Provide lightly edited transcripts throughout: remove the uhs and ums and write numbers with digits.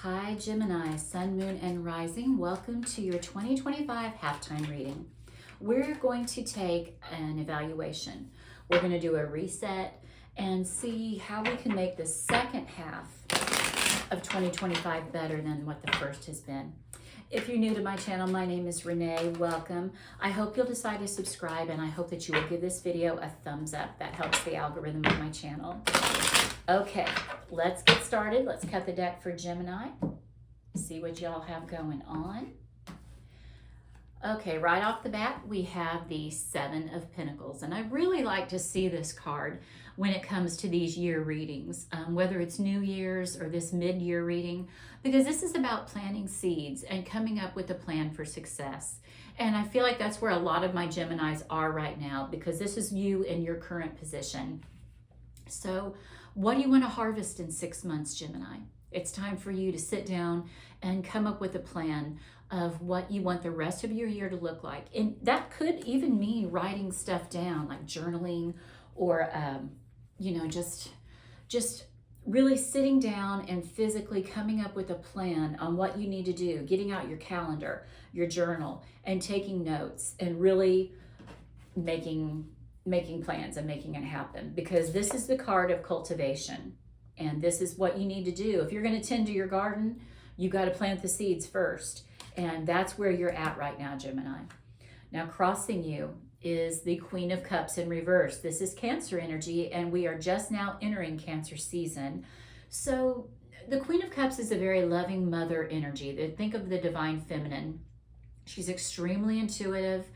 Hi Gemini, Sun, Moon, and Rising. Welcome to your 2025 halftime reading. We're going to take an evaluation. We're going to do a reset and see how we can make the second half of 2025 better than what the first has been. If you're new to my channel, my name is Renee. Welcome. I hope you'll decide to subscribe, and I hope that you will give this video a thumbs up. That helps the algorithm of my channel. Okay, let's get started. Let's cut the deck for Gemini. See what y'all have going on. Okay, right off the bat, we have the Seven of Pentacles. And I really like to see this card when it comes to these year readings, whether it's New Year's or this mid-year reading, because this is about planting seeds and coming up with a plan for success. And I feel like that's where a lot of my Geminis are right now, because this is you in your current position. So what do you want to harvest in 6 months, Gemini? It's time for you to sit down and come up with a plan of what you want the rest of your year to look like. And that could even mean writing stuff down, like journaling, or just really sitting down and physically coming up with a plan on what you need to do, getting out your calendar, your journal, and taking notes, and really making plans and making it happen, because this is the card of cultivation, and this is what you need to do. If you're going to tend to your garden, you got to plant the seeds first, and that's where you're at right now, Gemini. Now, crossing you is the Queen of Cups in reverse. This is Cancer energy, and we are just now entering Cancer season. So the Queen of Cups is a very loving mother energy. Think of the divine feminine. She's extremely intuitive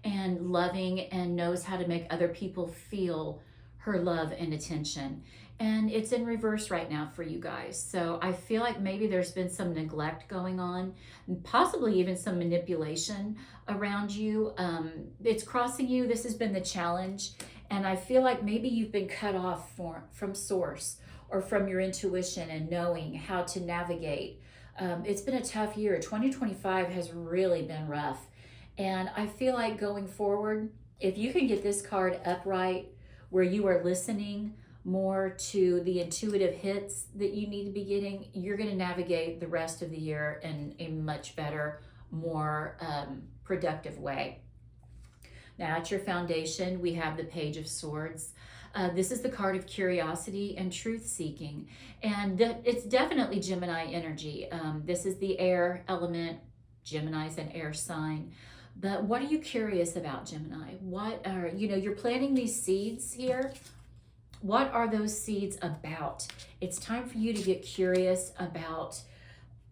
and loving, and knows how to make other people feel her love and attention. And it's in reverse right now for you guys. So I feel like maybe there's been some neglect going on, and possibly even some manipulation around you. It's crossing you. This has been the challenge. And I feel like maybe you've been cut off from source or from your intuition and knowing how to navigate. It's been a tough year. 2025 has really been rough. And I feel like going forward, if you can get this card upright, where you are listening more to the intuitive hits that you need to be getting, you're going to navigate the rest of the year in a much better, more productive way. Now, at your foundation, we have the Page of Swords. This is the card of curiosity and truth-seeking. And it's definitely Gemini energy. This is the air element. Gemini's an air sign. But what are you curious about, Gemini? What are, you're planting these seeds here. What are those seeds about? It's time for you to get curious about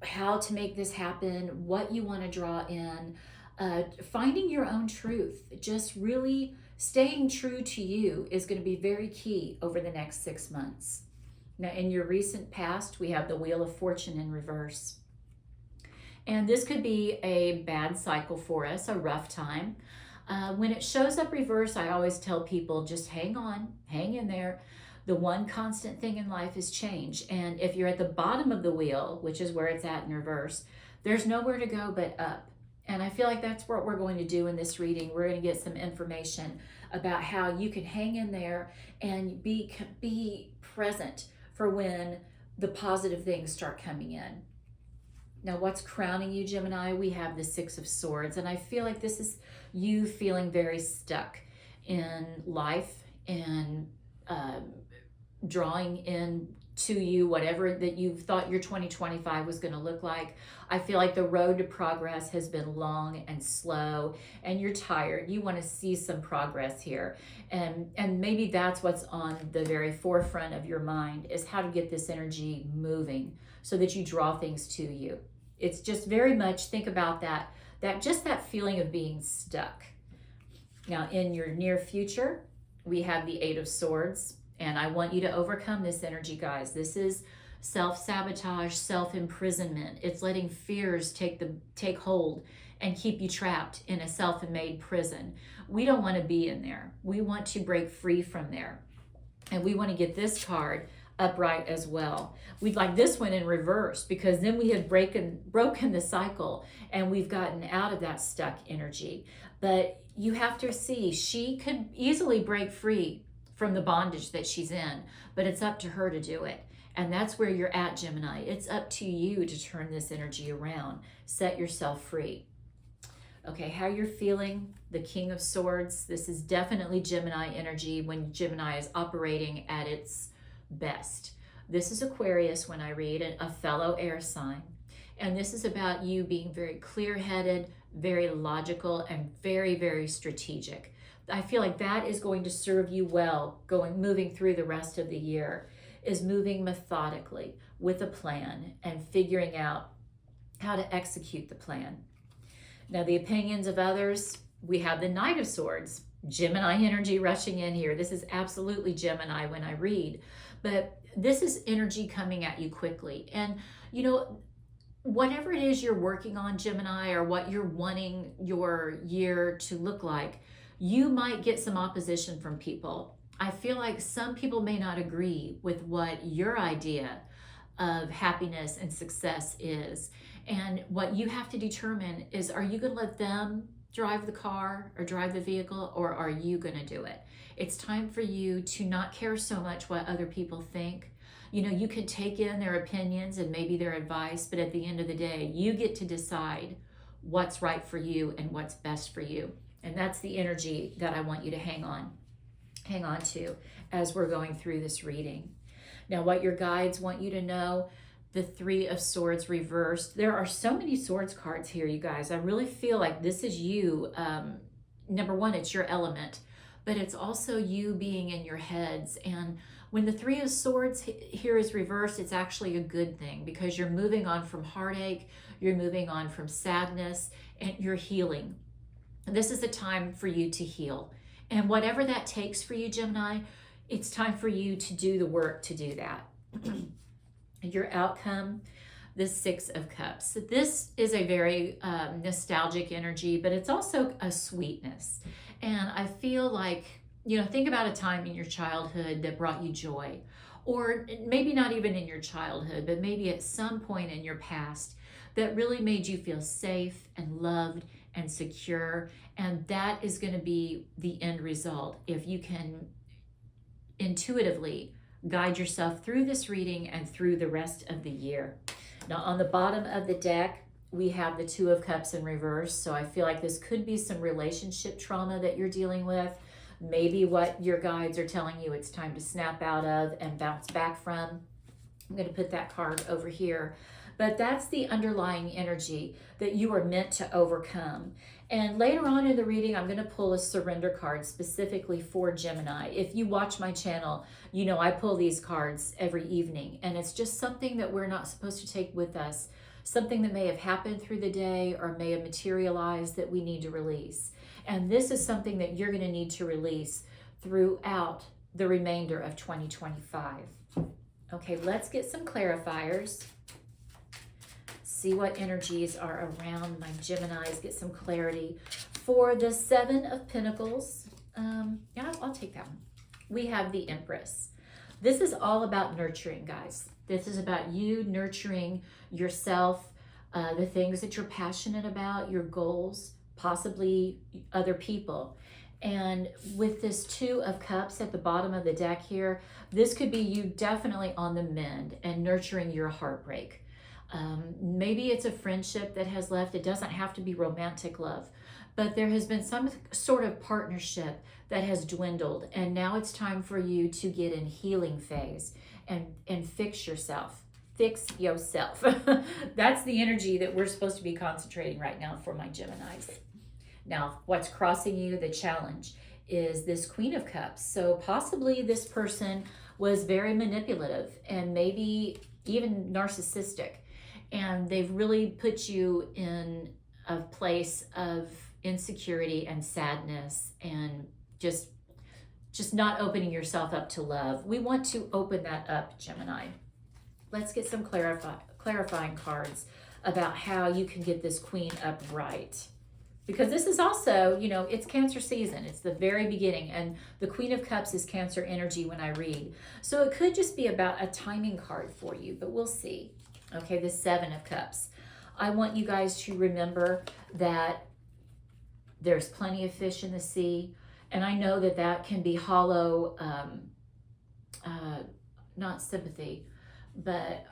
how to make this happen, what you want to draw in, finding your own truth. Just really staying true to you is going to be very key over the next 6 months. Now, in your recent past, we have the Wheel of Fortune in reverse. And this could be a bad cycle for us, a rough time. When it shows up reverse, I always tell people, just hang on, hang in there. The one constant thing in life is change. And if you're at the bottom of the wheel, which is where it's at in reverse, there's nowhere to go but up. And I feel like that's what we're going to do in this reading. We're going to get some information about how you can hang in there and be present for when the positive things start coming in. Now, what's crowning you, Gemini? We have the Six of Swords, and I feel like this is you feeling very stuck in life and drawing in to you whatever that you thought your 2025 was going to look like. I feel like the road to progress has been long and slow, and you're tired. You want to see some progress here, and maybe that's what's on the very forefront of your mind, is how to get this energy moving so that you draw things to you. It's just very much, think about that feeling of being stuck. Now, in your near future, we have the Eight of Swords, and I want you to overcome this energy, guys. This is self-sabotage, self-imprisonment. It's letting fears take hold and keep you trapped in a self-made prison. We don't want to be in there. We want to break free from there. And we want to get this card upright as well. We'd like this one in reverse, because then we have broken the cycle and we've gotten out of that stuck energy. But you have to see, she could easily break free from the bondage that she's in, but it's up to her to do it. And that's where you're at, Gemini. It's up to you to turn this energy around. Set yourself free. Okay, how you're feeling, the King of Swords. This is definitely Gemini energy when Gemini is operating at its best. This is Aquarius when I read, a fellow air sign. And this is about you being very clear-headed, very logical, and very, very strategic. I feel like that is going to serve you well moving through the rest of the year, is moving methodically with a plan and figuring out how to execute the plan. Now, the opinions of others, we have the Knight of Swords, Gemini energy rushing in here. This is absolutely Gemini when I read, but this is energy coming at you quickly. And, you know, whatever it is you're working on, Gemini, or what you're wanting your year to look like, you might get some opposition from people. I feel like some people may not agree with what your idea of happiness and success is. And what you have to determine is, are you going to let them drive the car or drive the vehicle, or are you going to do it? It's time for you to not care so much what other people think. You know, you can take in their opinions and maybe their advice, but at the end of the day, you get to decide what's right for you and what's best for you. And that's the energy that I want you to hang on to as we're going through this reading. Now, what your guides want you to know, the Three of Swords reversed. There are so many Swords cards here, you guys. I really feel like this is you. Number one, it's your element, but it's also you being in your heads. And when the Three of Swords here is reversed, it's actually a good thing, because you're moving on from heartache, you're moving on from sadness, and you're healing. This is a time for you to heal. And whatever that takes for you, Gemini, it's time for you to do the work to do that. Your outcome, the Six of Cups. This is a very nostalgic energy, but it's also a sweetness. And I feel like, you know, think about a time in your childhood that brought you joy, or maybe not even in your childhood, but maybe at some point in your past that really made you feel safe and loved and secure. And that is going to be the end result if you can intuitively guide yourself through this reading and through the rest of the year. Now, on the bottom of the deck, we have the Two of Cups in reverse. So I feel like this could be some relationship trauma that you're dealing with. Maybe what your guides are telling you it's time to snap out of and bounce back from. I'm going to put that card over here. But that's the underlying energy that you are meant to overcome. And later on in the reading, I'm going to pull a surrender card specifically for Gemini. If you watch my channel, you know I pull these cards every evening. And it's just something that we're not supposed to take with us. Something that may have happened through the day or may have materialized that we need to release. And this is something that you're going to need to release throughout the remainder of 2025. Okay, let's get some clarifiers. See what energies are around my Geminis, get some clarity. For the Seven of Pentacles, yeah, I'll take that one. We have the Empress. This is all about nurturing, guys. This is about you nurturing yourself, the things that you're passionate about, your goals, possibly other people. And with this Two of Cups at the bottom of the deck here, this could be you definitely on the mend and nurturing your heartbreak. Maybe it's a friendship that has left. It doesn't have to be romantic love, but there has been some sort of partnership that has dwindled, and now it's time for you to get in healing phase and fix yourself. Fix yourself. That's the energy that we're supposed to be concentrating right now for my Geminis. Now, what's crossing you, the challenge, is this Queen of Cups. So possibly this person was very manipulative and maybe even narcissistic. And they've really put you in a place of insecurity and sadness and just not opening yourself up to love. We want to open that up, Gemini. Let's get some clarifying cards about how you can get this queen upright. Because this is also, you know, it's Cancer season. It's the very beginning. And the Queen of Cups is Cancer energy when I read. So it could just be about a timing card for you, but we'll see. Okay, the Seven of Cups. I want you guys to remember that there's plenty of fish in the sea. And I know that that can be hollow, not sympathy, but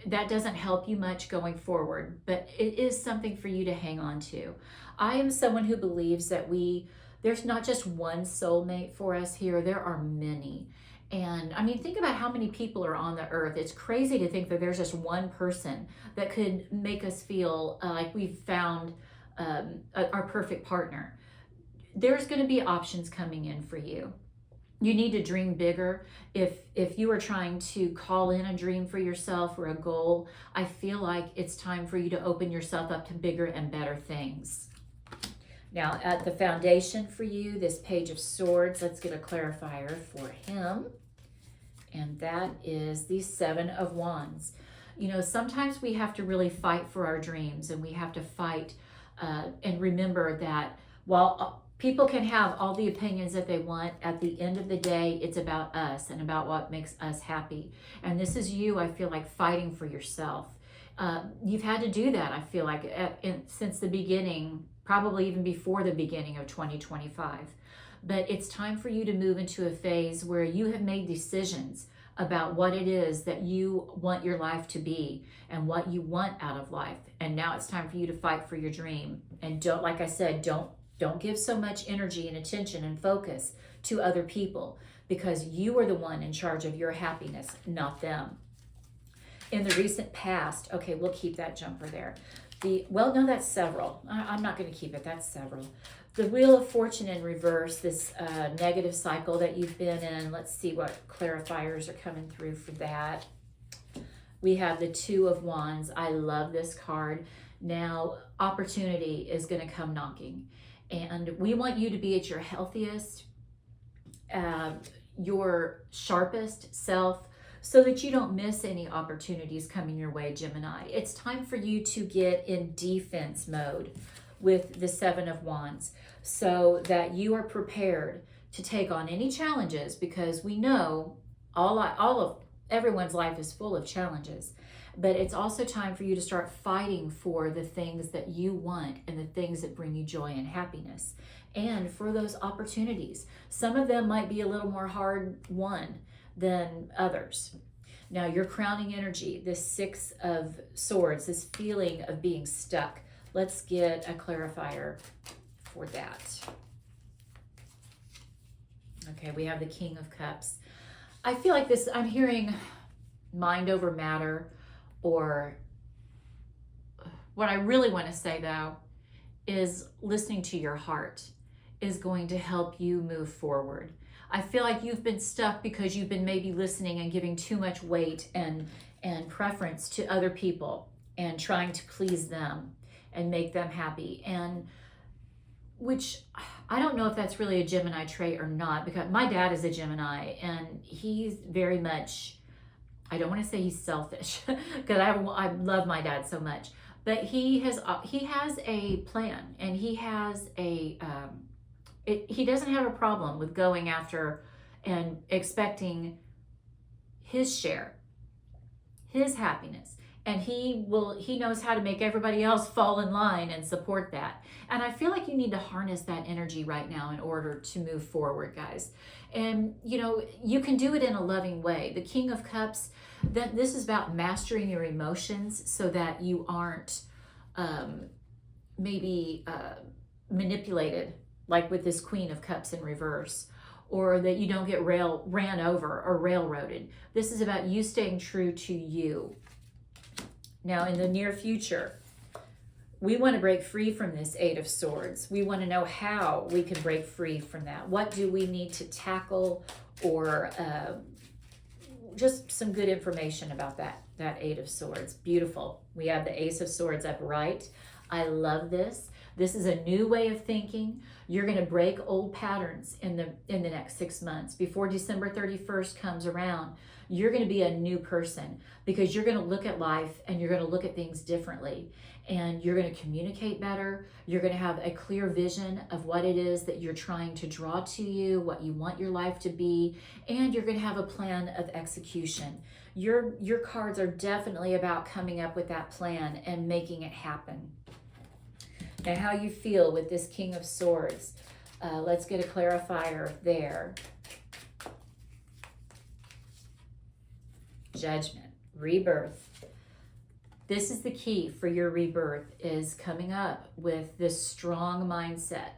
that doesn't help you much going forward, but it is something for you to hang on to. I am someone who believes that there's not just one soulmate for us here, there are many. And I mean, think about how many people are on the earth. It's crazy to think that there's just one person that could make us feel like we've found our perfect partner. There's going to be options coming in for you. You need to dream bigger. If you are trying to call in a dream for yourself or a goal, I feel like it's time for you to open yourself up to bigger and better things. Now, at the foundation for you, this Page of Swords, let's get a clarifier for him. And that is the Seven of Wands. You know, sometimes we have to really fight for our dreams, and we have to fight and remember that while people can have all the opinions that they want, at the end of the day, it's about us and about what makes us happy. And this is you, I feel like, fighting for yourself. You've had to do that, I feel like, since the beginning, probably even before the beginning of 2025. But it's time for you to move into a phase where you have made decisions about what it is that you want your life to be and what you want out of life. And now it's time for you to fight for your dream. And don't, like I said, don't give so much energy and attention and focus to other people, because you are the one in charge of your happiness, not them. In the recent past, okay, we'll keep that jumper there. Well, no, that's several. I'm not going to keep it. That's several. The Wheel of Fortune in reverse, this negative cycle that you've been in. Let's see what clarifiers are coming through for that. We have the Two of Wands. I love this card. Now, opportunity is going to come knocking. And we want you to be at your healthiest, your sharpest self, so that you don't miss any opportunities coming your way, Gemini. It's time for you to get in defense mode with the Seven of Wands, so that you are prepared to take on any challenges, because we know everyone's life is full of challenges. But it's also time for you to start fighting for the things that you want and the things that bring you joy and happiness, and for those opportunities. Some of them might be a little more hard won than others. Now, your crowning energy, this Six of Swords, this feeling of being stuck. Let's get a clarifier for that. Okay, we have the King of Cups. I feel like this, I'm hearing mind over matter, or what I really want to say though is listening to your heart is going to help you move forward. I feel like you've been stuck because you've been maybe listening and giving too much weight and preference to other people and trying to please them and make them happy. And which I don't know if that's really a Gemini trait or not, because my dad is a Gemini and he's very much, I don't want to say he's selfish because I love my dad so much, but he has a plan, and he has he doesn't have a problem with going after and expecting his share, his happiness. And he knows how to make everybody else fall in line and support that. And I feel like you need to harness that energy right now in order to move forward, guys. And you know, you can do it in a loving way. The King of Cups, this is about mastering your emotions so that you aren't manipulated, like with this Queen of Cups in reverse, or that you don't get ran over or railroaded. This is about you staying true to you. Now, in the near future, we want to break free from this Eight of Swords. We want to know how we can break free from that. What do we need to tackle, or just some good information about that Eight of Swords. Beautiful. We have the Ace of Swords upright. I love this. This is a new way of thinking. You're going to break old patterns in the next 6 months. Before December 31st comes around, you're going to be a new person, because you're going to look at life and you're going to look at things differently, and you're going to communicate better. You're going to have a clear vision of what it is that you're trying to draw to you, what you want your life to be, and you're going to have a plan of execution. Your cards are definitely about coming up with that plan and making it happen. Now, how you feel with this King of Swords. Let's get a clarifier there. Judgment, rebirth. This is the key for your rebirth, is coming up with this strong mindset.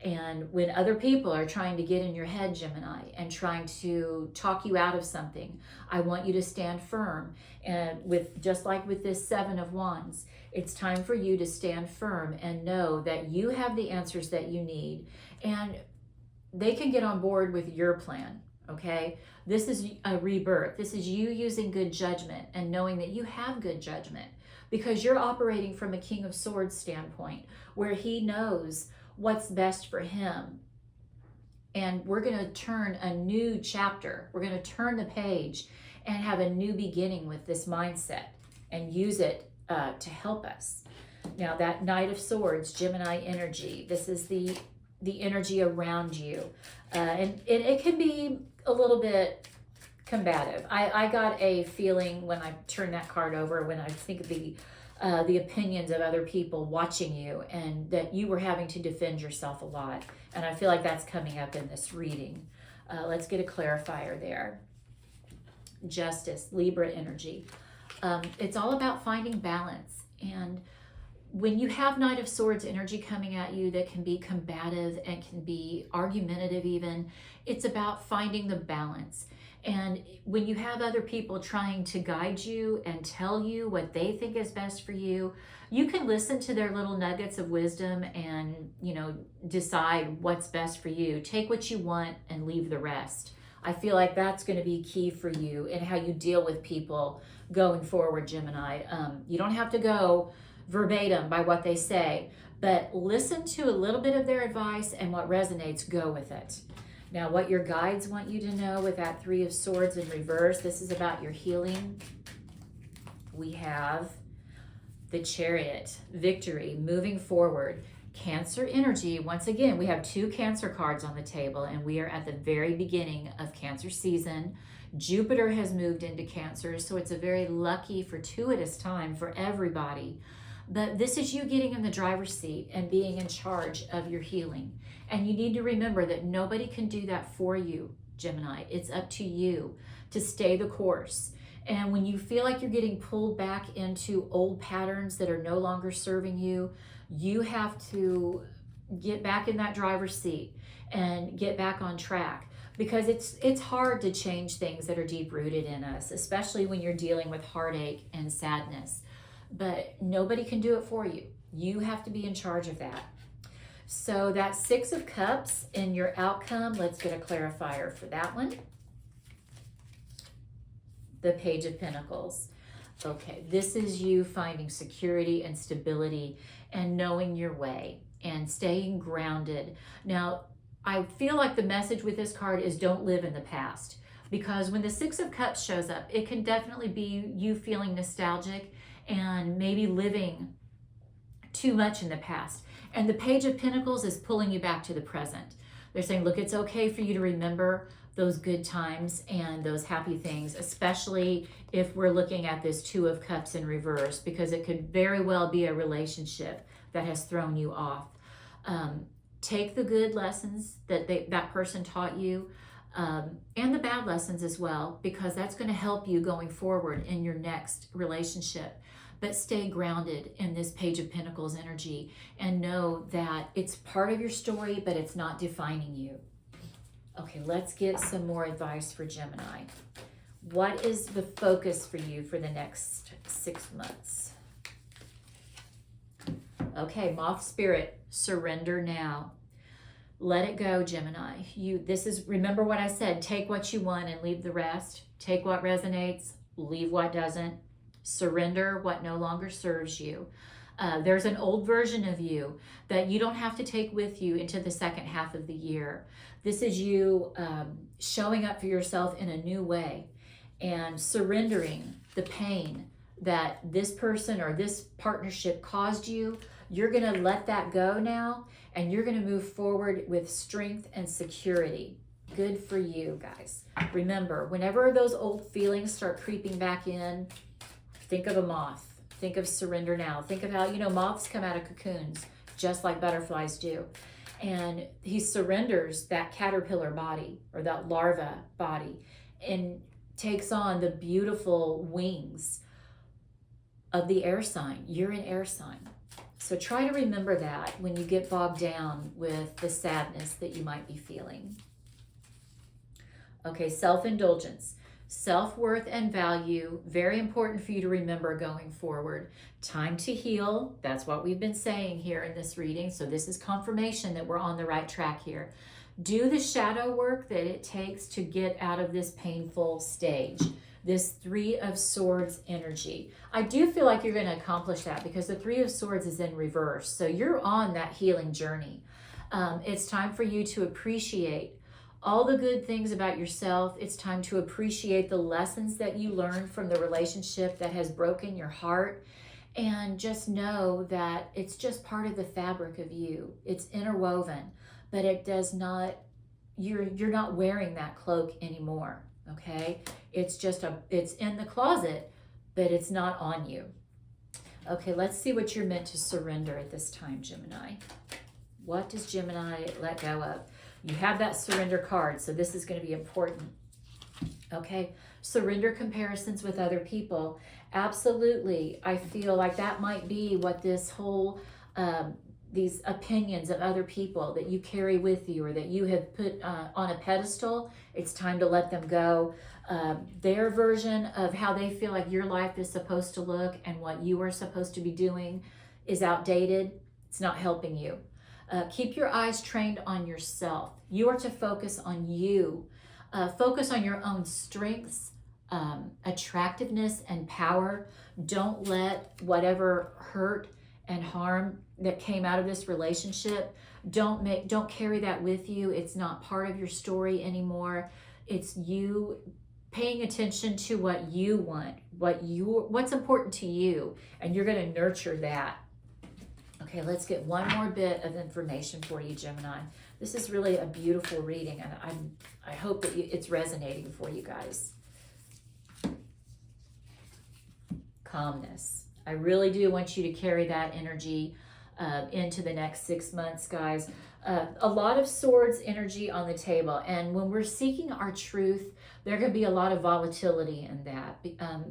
And when other people are trying to get in your head, Gemini, and trying to talk you out of something, I want you to stand firm. And with, just like with this Seven of Wands, it's time for you to stand firm and know that you have the answers that you need, and they can get on board with your plan. Okay, this is a rebirth. This is you using good judgment and knowing that you have good judgment, because you're operating from a King of Swords standpoint, where he knows what's best for him. And we're going to turn a new chapter. We're going to turn the page and have a new beginning with this mindset and use it to help us. Now, that Knight of Swords, Gemini energy, this is the energy around you. And it can be a little bit combative. I got a feeling when I turned that card over, when I think of the opinions of other people watching you, and that you were having to defend yourself a lot. And I feel like that's coming up in this reading. Let's get a clarifier there. Justice, Libra energy. It's all about finding balance. And when you have Knight of Swords energy coming at you that can be combative and can be argumentative even, it's about finding the balance. And when you have other people trying to guide you and tell you what they think is best for you, you can listen to their little nuggets of wisdom and, decide what's best for you. Take what you want and leave the rest. I feel like that's going to be key for you in how you deal with people going forward, Gemini. You don't have to go verbatim by what they say, but listen to a little bit of their advice, and what resonates, go with it. Now, what your guides want you to know with that Three of Swords in reverse, this is about your healing. We have the Chariot, victory, moving forward. Cancer energy, once again, we have two Cancer cards on the table, and we are at the very beginning of Cancer season. Jupiter has moved into Cancer, so it's a very lucky, fortuitous time for everybody. But this is you getting in the driver's seat and being in charge of your healing. And you need to remember that nobody can do that for you, Gemini. It's up to you to stay the course. And when you feel like you're getting pulled back into old patterns that are no longer serving you, you have to get back in that driver's seat and get back on track. Because it's hard to change things that are deep-rooted in us, especially when you're dealing with heartache and sadness. But nobody can do it for you. You have to be in charge of that. So that Six of Cups in your outcome, let's get a clarifier for that one. The Page of Pentacles. Okay, this is you finding security and stability and knowing your way and staying grounded. Now, I feel like the message with this card is don't live in the past, because when the Six of Cups shows up, it can definitely be you feeling nostalgic and maybe living too much in the past. And the Page of Pentacles is pulling you back to the present. They're saying, look, it's okay for you to remember those good times and those happy things, especially if we're looking at this Two of Cups in reverse, because it could very well be a relationship that has thrown you off. Take the good lessons that that person taught you, and the bad lessons as well, because that's going to help you going forward in your next relationship. But stay grounded in this Page of Pentacles energy and know that it's part of your story, but it's not defining you. Okay, let's get some more advice for Gemini. What is the focus for you for the next 6 months? Okay, Moth Spirit, surrender now. Let it go, Gemini. Remember what I said, take what you want and leave the rest. Take what resonates, leave what doesn't. Surrender what no longer serves you. There's an old version of you that you don't have to take with you into the second half of the year. This is you showing up for yourself in a new way and surrendering the pain that this person or this partnership caused you. You're going to let that go now, and you're going to move forward with strength and security. Good for you, guys. Remember, whenever those old feelings start creeping back in, think of a moth. Think of surrender now. Think of how, moths come out of cocoons just like butterflies do. And he surrenders that caterpillar body or that larva body. And takes on the beautiful wings of the air sign. You're an air sign. So try to remember that when you get bogged down with the sadness that you might be feeling. Okay, self-indulgence. Self-worth and value, very important for you to remember going forward. Time to heal, that's what we've been saying here in this reading. So this is confirmation that we're on the right track here. Do the shadow work that it takes to get out of this painful stage. This Three of Swords energy. I do feel like you're going to accomplish that because the Three of Swords is in reverse. So you're on that healing journey. It's time for you to appreciate all the good things about yourself. It's time to appreciate the lessons that you learned from the relationship that has broken your heart. And just know that it's just part of the fabric of you. It's interwoven, but it does not, you're not wearing that cloak anymore. Okay, it's in the closet, but it's not on you. Okay, let's see what you're meant to surrender at this time, Gemini. What does Gemini let go of? You have that surrender card, so this is going to be important. Okay, surrender comparisons with other people. Absolutely, I feel like that might be what this whole these opinions of other people that you carry with you or that you have put on a pedestal, it's time to let them go. Their version of how they feel like your life is supposed to look and what you are supposed to be doing is outdated. It's not helping you. Keep your eyes trained on yourself. You are to focus on you. Focus on your own strengths, attractiveness, and power. Don't let whatever hurt and harm that came out of this relationship, don't carry that with you. It's not part of your story anymore. It's you paying attention to what you want, what's important to you, and you're going to nurture that. Okay, let's get one more bit of information for you, Gemini. This is really a beautiful reading, and I hope that it's resonating for you guys. Calmness. I really do want you to carry that energy into the next 6 months, guys. A lot of swords energy on the table, and when we're seeking our truth, there can be a lot of volatility in that.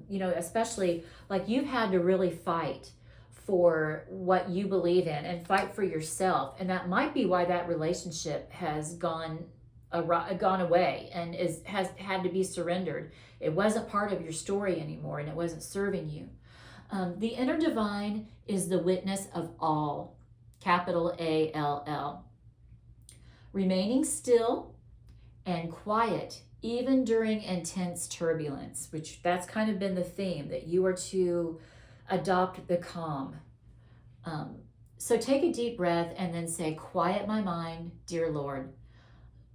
You know, especially like you've had to really fight for what you believe in and fight for yourself, and that might be why that relationship has gone away and has had to be surrendered. It wasn't part of your story anymore, and it wasn't serving you. The inner divine is the witness of all, capital ALL. Remaining still and quiet, even during intense turbulence, which that's kind of been the theme, that you are to adopt the calm. So take a deep breath and then say, quiet my mind, dear Lord.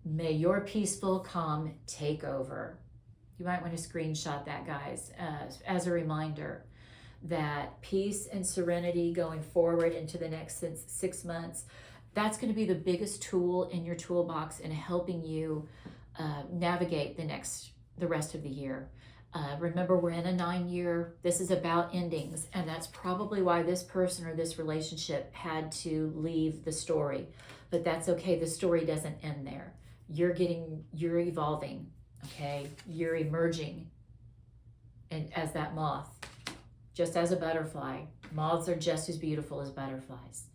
May your peaceful calm take over. You might want to screenshot that, guys, as a reminder that peace and serenity going forward into the next 6 months, that's going to be the biggest tool in your toolbox in helping you navigate the rest of the year. Remember, we're in a 9-year, this is about endings, and that's probably why this person or this relationship had to leave the story. But that's okay, the story doesn't end there. You're evolving, okay? You're emerging and as that moth, just as a butterfly. Moths are just as beautiful as butterflies.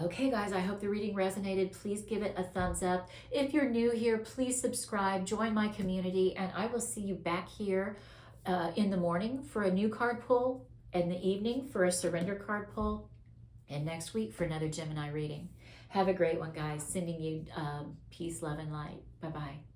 Okay, guys, I hope the reading resonated. Please give it a thumbs up. If you're new here, please subscribe, join my community, and I will see you back here in the morning for a new card pull, in the evening for a surrender card pull, and next week for another Gemini reading. Have a great one, guys. Sending you peace, love, and light. Bye-bye.